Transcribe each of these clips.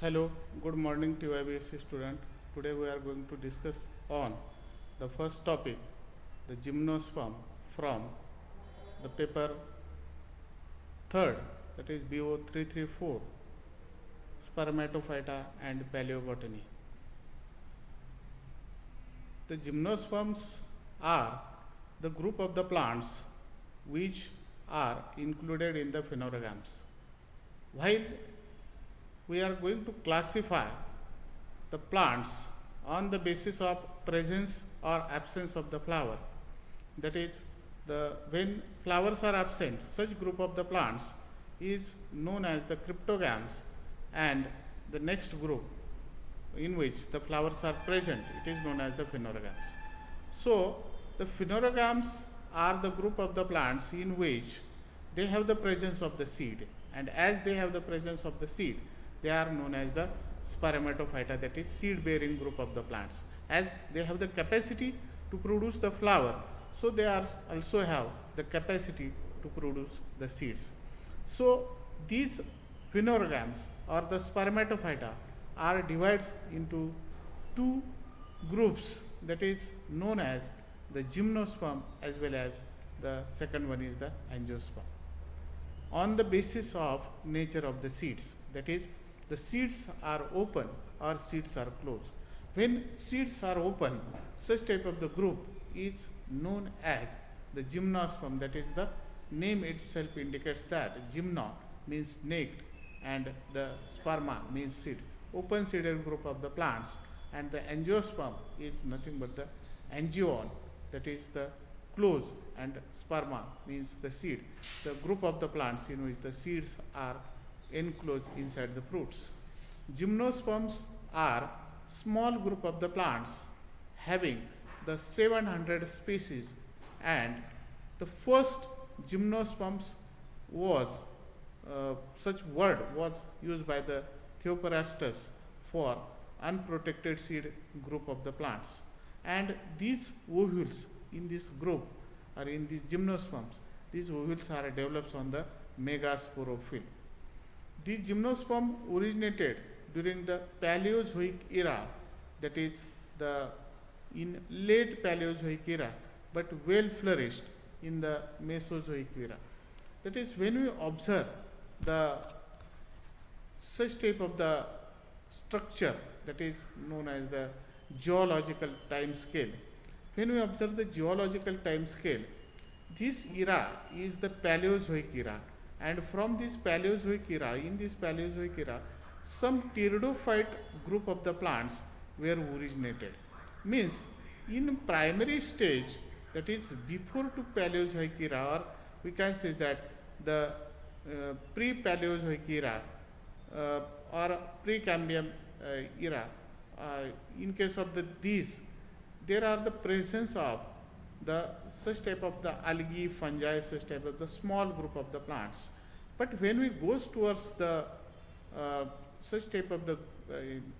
Hello, good morning T.Y.B.Sc student. Today we are going to discuss on the first topic, the gymnosperm from the paper third, that is BO 334, Spermatophyta and Paleobotany. The gymnosperms are the group of the plants which are included in the phanerogams. While we are going to classify the plants on the basis of presence or absence of the flower, that is, when flowers are absent, such group of the plants is known as the cryptogams, and the next group in which the flowers are present, it is known as the phanerogams. So the phanerogams are the group of the plants in which they have the presence of the seed, and as they have the presence of the seed, they are known as the spermatophyta, that is seed bearing group of the plants. As they have the capacity to produce the flower, so they are also have the capacity to produce the seeds. So these phanerogams or the spermatophyta are divided into two groups, that is known as the gymnosperm as well as the second one is the angiosperm, on the basis of nature of the seeds, that is the seeds are open or seeds are closed. When seeds are open, such type of the group is known as the gymnosperm, that is the name itself indicates that gymno means naked and the sperma means seed, open seeded group of the plants, and the angiosperm is nothing but the angion, that is the close, and sperma means the seed, the group of the plants in which the seeds are enclosed inside the fruits. Gymnosperms are small group of the plants having the 700 species, and the first gymnosperms was such word was used by the Theophrastus for unprotected seed group of the plants, and these ovules in this group or in these gymnosperms, these ovules are developed on the megasporophyll. The gymnosperm originated during the Paleozoic era, that is the in late Paleozoic era, but well flourished in the Mesozoic era. That is, when we observe the such type of the structure, that is known as the geological time scale. When we observe the geological time scale, this era is the Paleozoic era, and from this Paleozoic era, in this Paleozoic era, some pteridophyte group of the plants were originated. Means in primary stage, that is before to Paleozoic era, or we can say that the pre-Paleozoic era or pre-Cambrian era, in case of these, there are the presence of the such type of the algae, fungi, such type of the small group of the plants. But when we goes towards the such type of the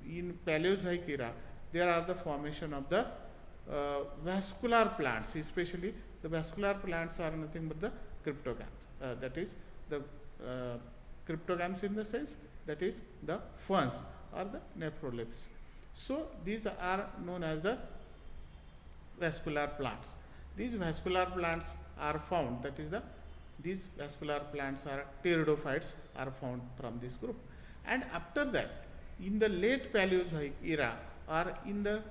in Paleozoic era, there are the formation of the vascular plants, especially the vascular plants are nothing but the cryptogams. That is the cryptogams in the sense, that is the ferns or the nephrolipes. So these are known as the vascular plants. These vascular plants are found, that is these vascular plants are pteridophytes are found from this group. And after that, in the late Paleozoic era or in the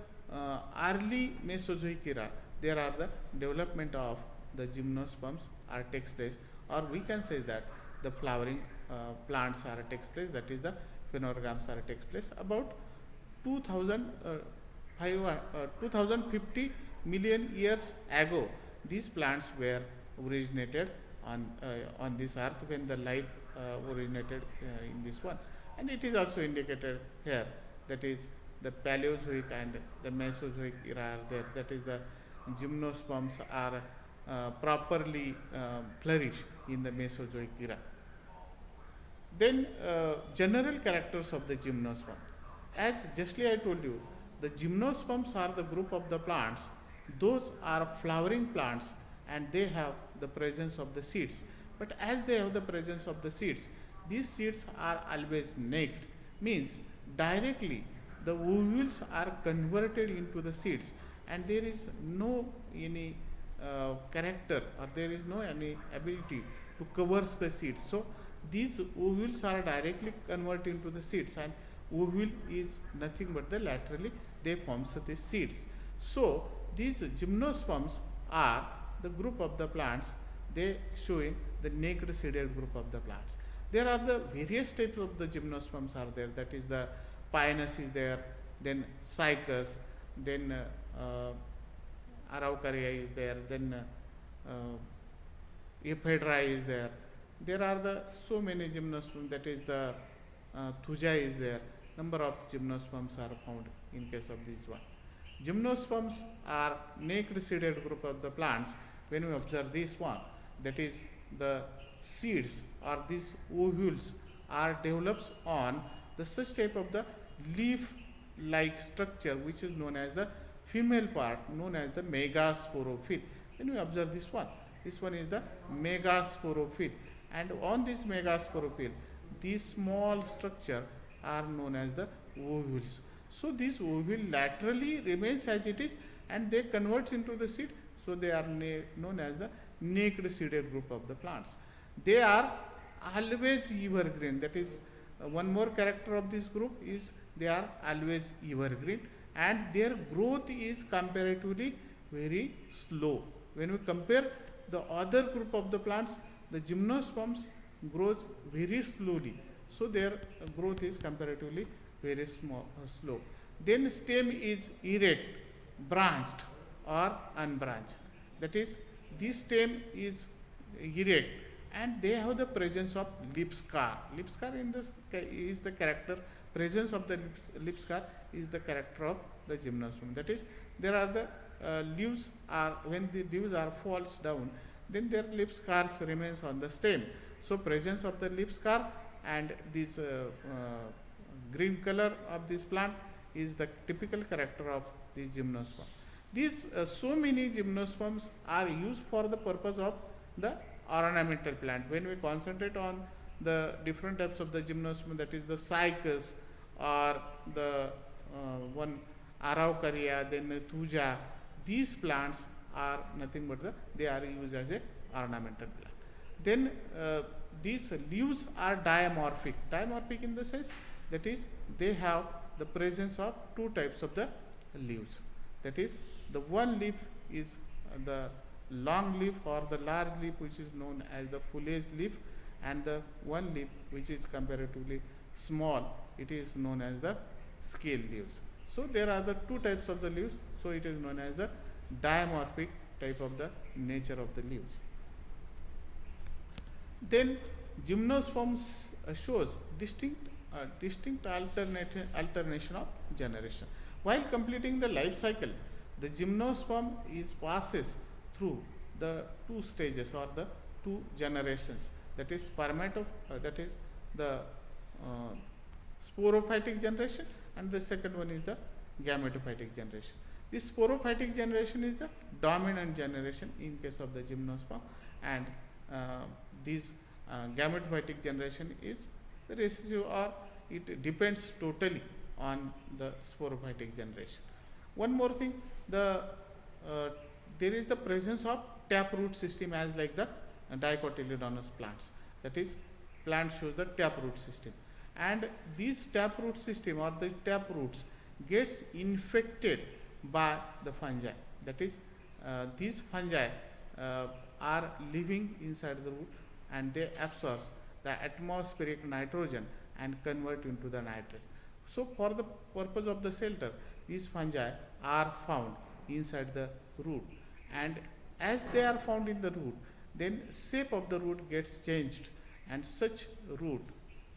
early Mesozoic era, there are the development of the gymnosperms are takes place, or we can say that the flowering plants are takes place, that is the phanerogams are takes place about 2050 million years ago. These plants were originated on this earth when the life originated in this one, and it is also indicated here, that is the Paleozoic and the Mesozoic era are there, that is the gymnosperms are properly flourished in the Mesozoic era. Then general characters of the gymnosperm. As justly I told you, the gymnosperms are the group of the plants, those are flowering plants, and they have the presence of the seeds. But as they have the presence of the seeds, these seeds are always naked, means directly the ovules are converted into the seeds, and there is no any character, or there is no any ability to cover the seeds. So these ovules are directly converted into the seeds, and ovule is nothing but the laterally they forms the seeds. So these gymnosperms are the group of the plants, they showing the naked seeded group of the plants. There are the various types of the gymnosperms are there, that is the Pinus is there, then Cycas, then Araucaria is there, then Ephedra is there. There are the so many gymnosperms, that is the Thuja is there. Number of gymnosperms are found in case of this one. Gymnosperms are naked seeded group of the plants. When we observe this one, that is the seeds or these ovules are developed on the such type of the leaf like structure, which is known as the female part, known as the megasporophyll. When we observe this one is the megasporophyll, and on this megasporophyll these small structure are known as the ovules. So this ovule laterally remains as it is, and they converts into the seed, so they are known as the naked seeded group of the plants. They are always evergreen, that is one more character of this group is they are always evergreen, and their growth is comparatively very slow. When we compare the other group of the plants, the gymnosperms grows very slowly, so their growth is comparatively very slow. Then stem is erect, branched or unbranched, that is this stem is erect, and they have the presence of lip scar. Lip scar in this is the character, presence of the lip scar is the character of the gymnosperm. That is, there are the leaves are, when the leaves are falls down, then their lip scars remains on the stem. So presence of the lip scar and this green color of this plant is the typical character of the gymnosperm. These so many gymnosperms are used for the purpose of the ornamental plant. When we concentrate on the different types of the gymnosperm, that is the Cycas or the one Araucaria, then the Thuja, these plants are nothing but they are used as a ornamental plant. Then these leaves are dimorphic. Dimorphic in the sense, that is they have the presence of two types of the leaves. That is, the one leaf is the long leaf or the large leaf, which is known as the foliage leaf, and the one leaf which is comparatively small, it is known as the scale leaves. So there are the two types of the leaves, so it is known as the dimorphic type of the nature of the leaves. Then gymnosperms shows distinct alternation of generation. While completing the life cycle, the gymnosperm passes through the two stages or the two generations, that is that is the sporophytic generation, and the second one is the gametophytic generation. This sporophytic generation is the dominant generation in case of the gymnosperm, and this gametophytic generation is the residue, or it depends totally on the sporophytic generation. One more thing, there is the presence of taproot system as like the dicotyledonous plants, that is plant shows the taproot system, and this taproot system or the taproots gets infected by the fungi. That is these fungi are living inside the root, and they absorb the atmospheric nitrogen and convert into the nitrogen. So for the purpose of the shelter, these fungi are found inside the root, and as they are found in the root, then shape of the root gets changed, and such root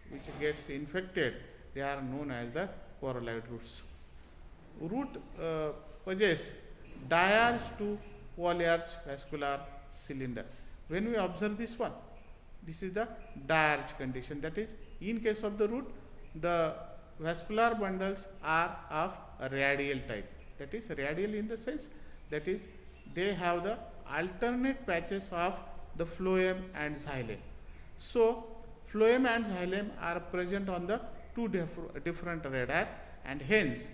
which gets infected, they are known as the coralloid roots. Root possess diarch to polyarch vascular cylinder. When we observe this one, this is the diarch condition, that is in case of the root, the vascular bundles are of a radial type. That is radial in the sense, that is they have the alternate patches of the phloem and xylem. So phloem and xylem are present on the two different radii, and hence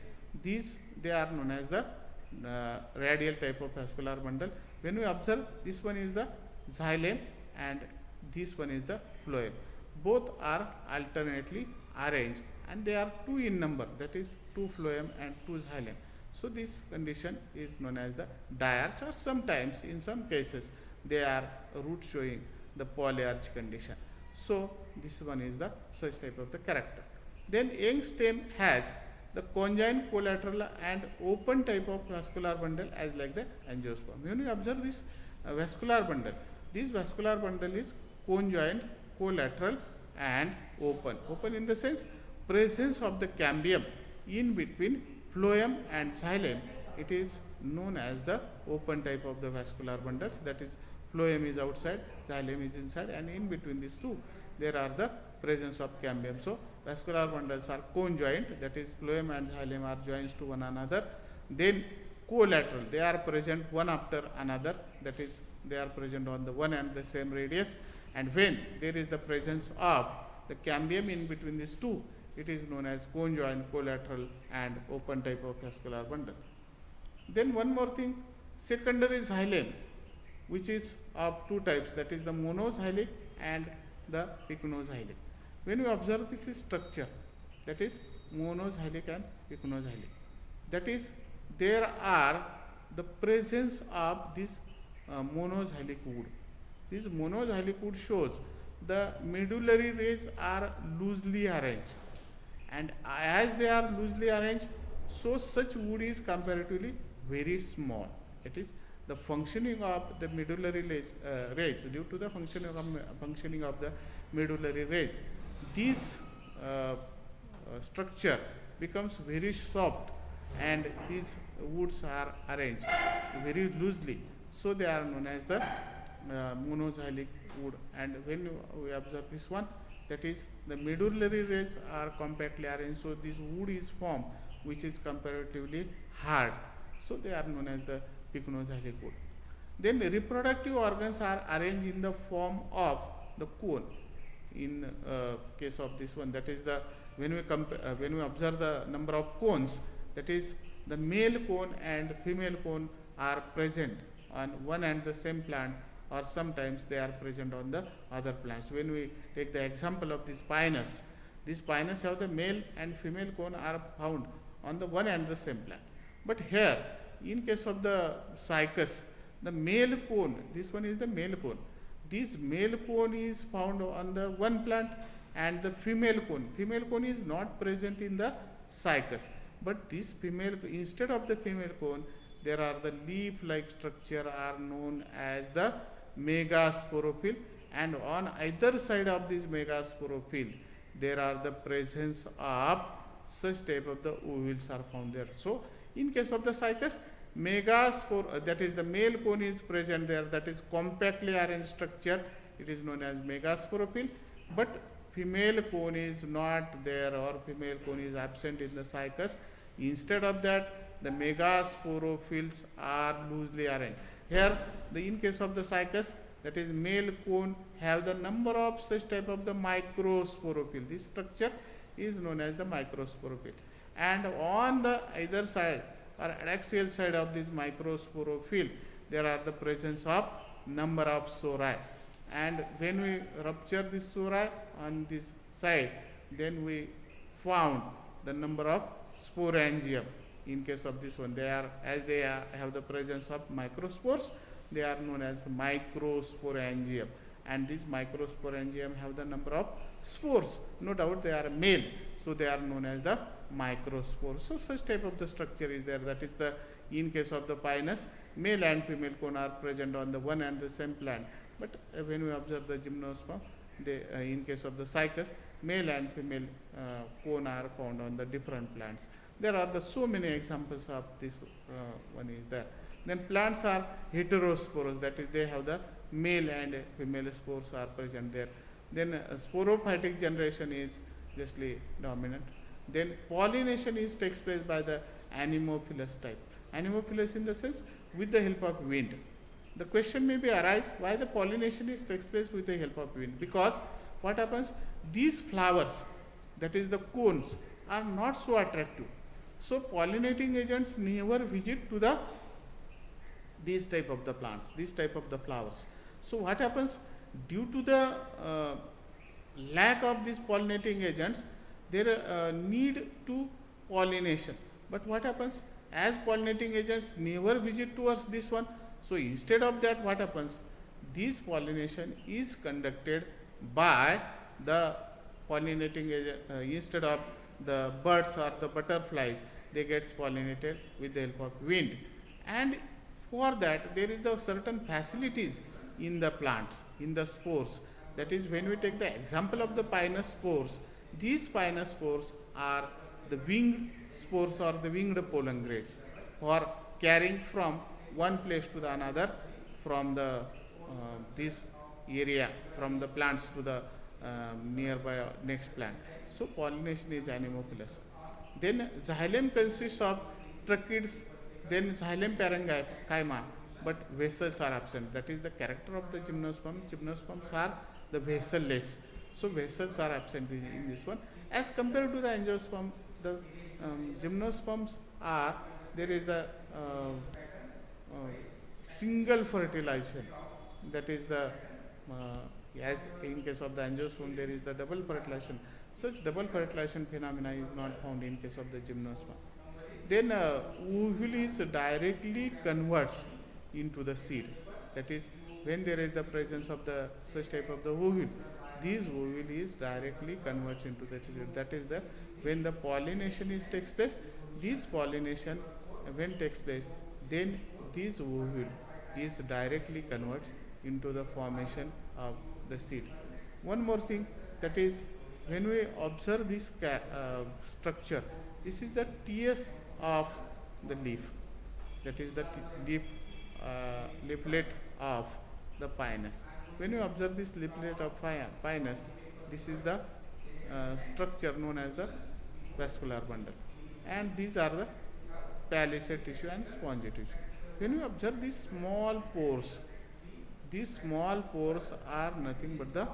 these they are known as the radial type of vascular bundle. When we observe, this one is the xylem and this one is the phloem. Both are alternately arranged and they are two in number, that is two phloem and two xylem. So this condition is known as the diarch, or sometimes in some cases they are root showing the polyarch condition. So this one is the such type of the character. Then young stem has the conjoined collateral and open type of vascular bundle as like the angiosperm. When you observe this vascular bundle, this vascular bundle is conjoined, collateral and open. Open in the sense presence of the cambium in between phloem and xylem. It is known as the open type of the vascular bundles, that is phloem is outside, xylem is inside, and in between these two there are the presence of cambium. So vascular bundles are conjoined, that is phloem and xylem are joined to one another. Then collateral, they are present one after another, that is they are present on the one and the same radius. And when there is the presence of the cambium in between these two, it is known as conjoined, collateral and open type of vascular bundle. Then one more thing, secondary xylem, which is of two types, that is the monoxylic and the pycnoxylic. When we observe this structure, that is monoxylic and pycnoxylic, that is there are the presence of this monoxylic wood. This monoxylic wood shows the medullary rays are loosely arranged, and as they are loosely arranged, so such wood is comparatively very small. That is the functioning of the medullary rays, due to the functioning of the medullary rays, this structure becomes very soft and these woods are arranged very loosely. So they are known as the monoxylic wood. And when we observe this one, that is the medullary rays are compactly arranged, so this wood is formed which is comparatively hard. So they are known as the pycnoxylic wood. Then the reproductive organs are arranged in the form of the cone. In case of this one, that is the when we observe the number of cones, that is the male cone and female cone are present on one and the same plant, or sometimes they are present on the other plants. When we take the example of this pinus have the male and female cone are found on the one and the same plant. But here, in case of the cycas, the male cone, this one is the male cone. This male cone is found on the one plant, and the female cone is not present in the cycas. But this female, instead of the female cone, there are the leaf-like structure are known as the megasporophyll, and on either side of this megasporophyll, there are the presence of such type of the ovules are found there. So in case of the cycas, that is the male cone is present there, that is compactly arranged structure, it is known as megasporophyll, but female cone is not there, or female cone is absent in the cycas. Instead of that, the megasporophylls are loosely arranged. Here, in case of the cycas, that is male cone have the number of such type of the microsporophyll. This structure is known as the microsporophyll. And on the either side or axial side of this microsporophyll, there are the presence of number of sori. And when we rupture this sori on this side, then we found the number of sporangium. In case of this one, they have the presence of microspores, they are known as microsporangium. And these microsporangium have the number of spores. No doubt they are male, so they are known as the microspores. So such type of the structure is there. That is the, in case of the pinus, male and female cone are present on the one and the same plant. But when we observe the gymnosperm, in case of the cycas, male and female cone are found on the different plants. There are so many examples of this one is there. Then plants are heterosporous, that is they have the male and female spores are present there. Then sporophytic generation is justly dominant. Then pollination takes place by the anemophilous type. Anemophilous in the sense with the help of wind. The question may be arise why the pollination takes place with the help of wind, because what happens, these flowers that is the cones, are not so attractive. So pollinating agents never visit to the these type of the plants, these type of the flowers. So what happens, due to the lack of these pollinating agents, there need to pollination. But what happens, as pollinating agents never visit towards this one, so instead of that, what happens, this pollination is conducted by the pollinating agent. Instead of the birds or the butterflies, they gets pollinated with the help of wind. And for that, there is the certain facilities in the plants, in the spores. That is, when we take the example of the pinus spores, these pinus spores are the winged spores or the winged pollen grains for carrying from one place to the another, from the this area, from the plants to the nearby next plant. So pollination is anemophilous. Then xylem consists of tracheids, then xylem parenchyma, but vessels are absent. That is the character of the gymnosperm. Gymnosperms are the vesselless. So vessels are absent in this one. As compared to the angiosperm, the gymnosperms are, there is the single fertilization. That is the as in case of the angiosperm there is the double fertilization. Such double fertilization phenomena is not found in case of the gymnosperm. Then ovule is directly converts into the seed. That is, when there is the presence of the such type of the ovule, this ovule is directly converts into the seed. That is the, when the pollination is takes place, this pollination when takes place, then this ovule is directly converts into the formation of the seed. One more thing, that is, when we observe this structure, this is the TS of the leaf. That is the leaf leaflet of the pinus. When you observe this leaflet of pinus, this is the structure known as the vascular bundle, and these are the palisade tissue and spongy tissue. When you observe these small pores are nothing but the,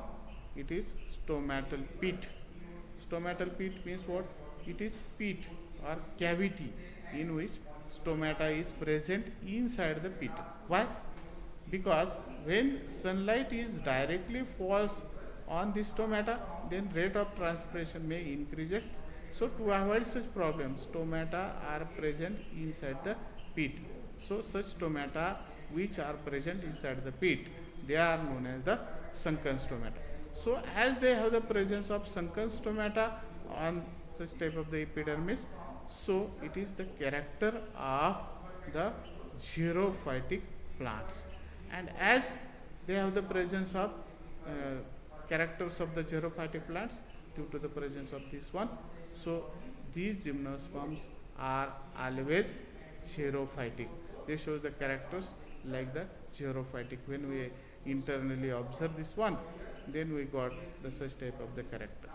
it is stomatal pit. Stomatal pit means what? It is pit or cavity in which stomata is present inside the pit. Why? Because when sunlight is directly falls on the stomata, then rate of transpiration may increases. So to avoid such problems, stomata are present inside the pit. So such stomata which are present inside the pit, they are known as the sunken stomata. So as they have the presence of sunken stomata on such type of the epidermis, so it is the character of the xerophytic plants. And as they have the presence of characters of the xerophytic plants due to the presence of this one, so these gymnosperms are always xerophytic. They show the characters like the xerophytic. When we internally observe this one, then we got the such type of the character.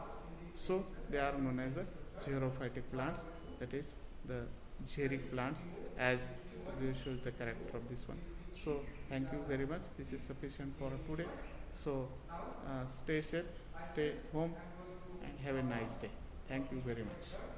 So they are known as the xerophytic plants, that is the xeric plants, as they shows the character of this one. So thank you very much. This is sufficient for today. So stay safe, stay home, and have a nice day. Thank you very much.